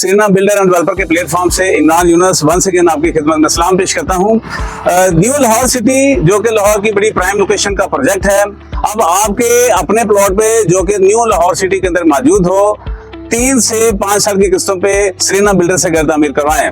Shreena builder end developer के platform से Imran Yunus once again आपकी खिदमत में सलाम पेश करता हूं। न्यू लाहौर सिटी जो कि लाहौर की बड़ी प्राइम लोकेशन का प्रोजेक्ट है, अब आपके अपने प्लॉट पे जो कि न्यू लाहौर सिटी के अंदर मौजूद हो, 3 से 5 साल की किस्तों पे श्रीना बिल्डर से घर तामीर करवाएं।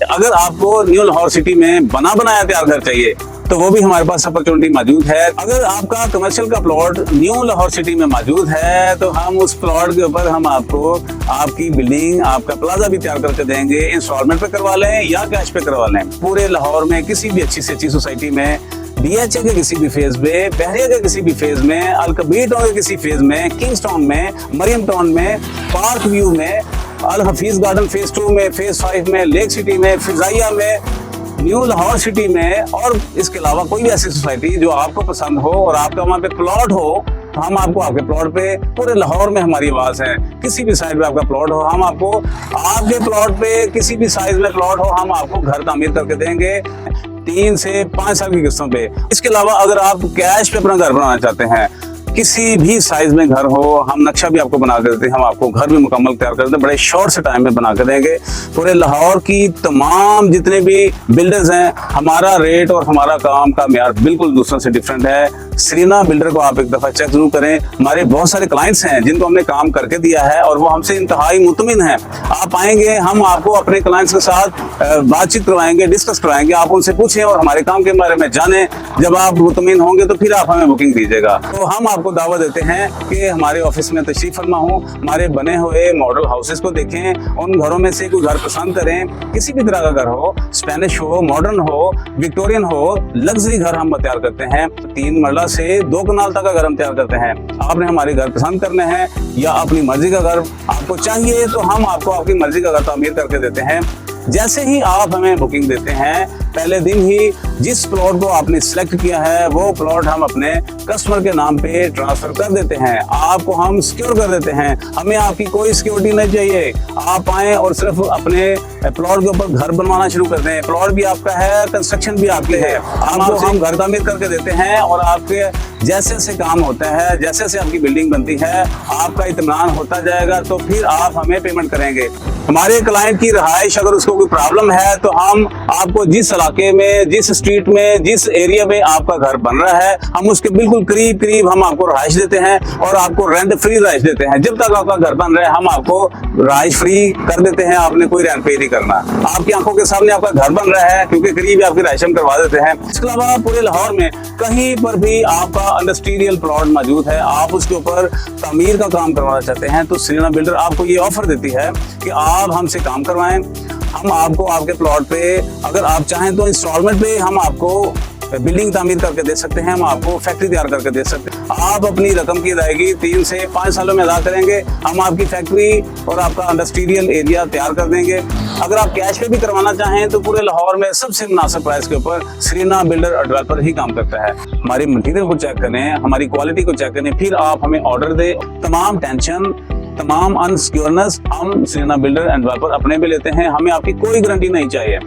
अगर आपको न्यू लाहौर सिटी में बना बनाया तैयार घर चाहिए तो वो भी हमारे पास अपॉर्चुनिटी मौजूद है। अगर आपका कमर्शियल का प्लॉट न्यू लाहौर सिटी में मौजूद है तो हम उस प्लॉट के ऊपर हम आपको आपकी बिल्डिंग, आपका प्लाजा भी तैयार करके देंगे। इंस्टॉलमेंट पे करवा लें या कैश पे करवा लें। पूरे लाहौर में किसी भी अच्छी से अच्छी सोसाइटी में, DHA के किसी भी फेज में, बहरिया के किसी भी फेज में, अल-कबीर टाउन के किसी फेज में, किंग्स टाउन में, मरियम टाउन में, पार्क व्यू में, अल हफीज गार्डन फेज 2 में, फेज 5 में, लेक सिटी में, फिजाइया में, न्यू लाहौर सिटी में, और इसके अलावा कोई भी ऐसी सोसाइटी जो आपको पसंद हो और आपका वहाँ पे प्लॉट हो तो हम आपको आपके प्लॉट पे, पूरे लाहौर में हमारी आवाज है। किसी भी साइड पे आपका प्लॉट हो, हम आपको आपके प्लॉट पे किसी भी साइज में प्लॉट हो, हम आपको घर तामीर करके देंगे 3 से 5 साल की किस्तों पे। इसके अलावा अगर आप कैश पे अपना घर बनाना चाहते हैं, किसी भी साइज में घर हो, हम नक्शा भी आपको बना के देते हैं। हम आपको घर भी मुकम्मल तैयार कर देते हैं, बड़े शॉर्ट से टाइम में बना के देंगे। पूरे लाहौर की तमाम जितने भी बिल्डर्स हैं, हमारा रेट और हमारा काम का म्यार बिल्कुल दूसरों से डिफरेंट है। श्रीना बिल्डर को आप एक दफा चेक जरूर करें। हमारे बहुत सारे क्लाइंट्स हैं जिनको हमने काम करके दिया है और वो हमसे इंतहाई मुतमिन हैं। आप आएंगे, हम आपको अपने क्लाइंट्स के साथ बातचीत करवाएंगे, डिस्कस करवाएंगे। आप उनसे पूछें और हमारे काम के बारे में जानें। जब आप मुतमिन होंगे तो फिर आप हमें बुकिंग दीजिएगा। तो हम आपको दावा देते हैं कि हमारे ऑफिस में तशरीफ फरमा हो, हमारे बने हुए मॉडल हाउसेस को देखें, उन घरों में से कोई घर पसंद करें। किसी भी तरह का घर हो, स्पेनिश हो, मॉडर्न हो, विक्टोरियन हो, लग्जरी घर हम तैयार करते हैं। 3 मरला से 2 कनाल तक का घर हम तैयार करते हैं। आपने हमारे घर पसंद करने हैं या अपनी मर्जी का घर आपको चाहिए तो हम आपको आपकी मर्जी का घर तामीर करके देते हैं। जैसे ही आप हमें बुकिंग देते हैं, पहले दिन ही जिस प्लॉट को आपने सिलेक्ट किया है वो प्लॉट हम अपने कस्टमर के नाम पे ट्रांसफर कर देते हैं। आपको हम सिक्योर कर देते हैं। हमें आपकी कोई सिक्योरिटी नहीं चाहिए। आप आएं और सिर्फ अपने प्लॉट के ऊपर घर बनवाना शुरू कर दें। प्लॉट भी आपका है, कंस्ट्रक्शन भी आपकी है। आपको हम घर तामीर करके देते हैं और आपके जैसे जैसे काम होता है, जैसे जैसे आपकी बिल्डिंग बनती है, आपका इत्मीनान होता जाएगा तो फिर आप हमें पेमेंट करेंगे। हमारे क्लाइंट की रहाइश अगर उसको कोई प्रॉब्लम है तो हम आपको जिस इलाके में, जिस स्ट्रीट में, जिस एरिया में आपका घर बन रहा है, हम उसके बिल्कुल करीब करीब हम आपको रहाइश देते हैं और आपको रेंट फ्री रहाइश देते हैं। जब तक आपका घर बन रहा है हम आपको रहाइश फ्री कर देते हैं। आपने कोई रेंट पे नहीं करना। आपकी आंखों के सामने आपका घर बन रहा है क्योंकि करीब आपकी रहाइश हम करवा देते हैं। इसके अलावा पूरे लाहौर में कहीं पर भी आपका इंडस्ट्रियल प्लॉट मौजूद है, आप उसके ऊपर तामीर का काम करवाना चाहते हैं तो श्रीना बिल्डर आपको ये ऑफर देती है कि आप हमसे काम करवाएं। हम आपको आपके प्लॉट पे, अगर आप चाहें तो इंस्टॉलमेंट पे हम आपको बिल्डिंग तामीर करके दे सकते हैं। हम आपको फैक्ट्री तैयार करके दे सकते हैं। आप अपनी रकम की अदायगी 3 से 5 सालों में अदा करेंगे, हम आपकी फैक्ट्री और आपका इंडस्ट्रियल एरिया तैयार कर देंगे। अगर आप कैश पे भी करवाना चाहें तो पूरे लाहौर में सबसे मुनासिब प्राइस के ऊपर श्रीना बिल्डर और डेवलपर ही काम करता है। हमारी मटीरियल को चेक करें, हमारी क्वालिटी को चेक करें, फिर आप हमें ऑर्डर दें। तमाम टेंशन, तमाम अनसिक्योरनेस हम श्रीना बिल्डर एंड डेवलपर अपने भी लेते हैं। हमें आपकी कोई गारंटी नहीं चाहिए।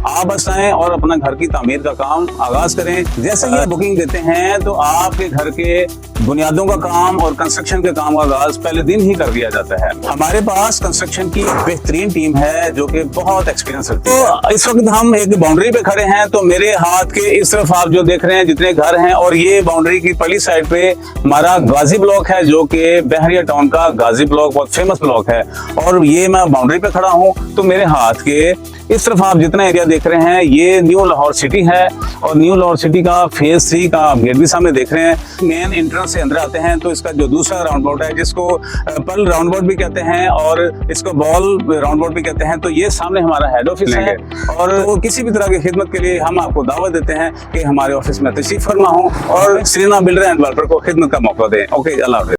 आप बस आएं और अपना घर की तामीर का काम आगाज करें। जैसे ही बुकिंग देते हैं तो आपके घर के बुनियादों का काम और कंस्ट्रक्शन के काम का आगाज पहले दिन ही कर दिया जाता है। हमारे पास कंस्ट्रक्शन की बेहतरीन टीम है जो कि बहुत एक्सपीरियंस रखती है। तो इस वक्त हम एक बाउंड्री पे खड़े हैं, तो मेरे हाथ के इस तरफ आप जो देख रहे हैं जितने घर हैं, और ये बाउंड्री की पहली साइड पे हमारा गाजी ब्लॉक है जो कि बहरिया टाउन का गाजी ब्लॉक बहुत फेमस ब्लॉक है। और ये मैं बाउंड्री पे खड़ा हूँ तो मेरे हाथ के इस तरफ आप जितना एरिया देख रहे हैं ये न्यू लाहौर सिटी है और न्यू लाहौर सिटी का फेज 3 का आप गेट भी सामने देख रहे हैं। मेन एंट्रेंस से अंदर आते हैं तो इसका जो दूसरा राउंड बोर्ड है जिसको पर्ल राउंड बोर्ड भी कहते हैं और इसको बॉल राउंड बोर्ड भी कहते हैं, तो ये सामने हमारा हेड ऑफिस है। और तो किसी भी तरह की खिदमत के लिए हम आपको दावत देते हैं कि हमारे ऑफिस में तशरीफ फरमा हो और श्रीना बिल्डर एंड डेवलपर को खिदमत का मौका दें। ओके, अल्लाह हाफ़िज़।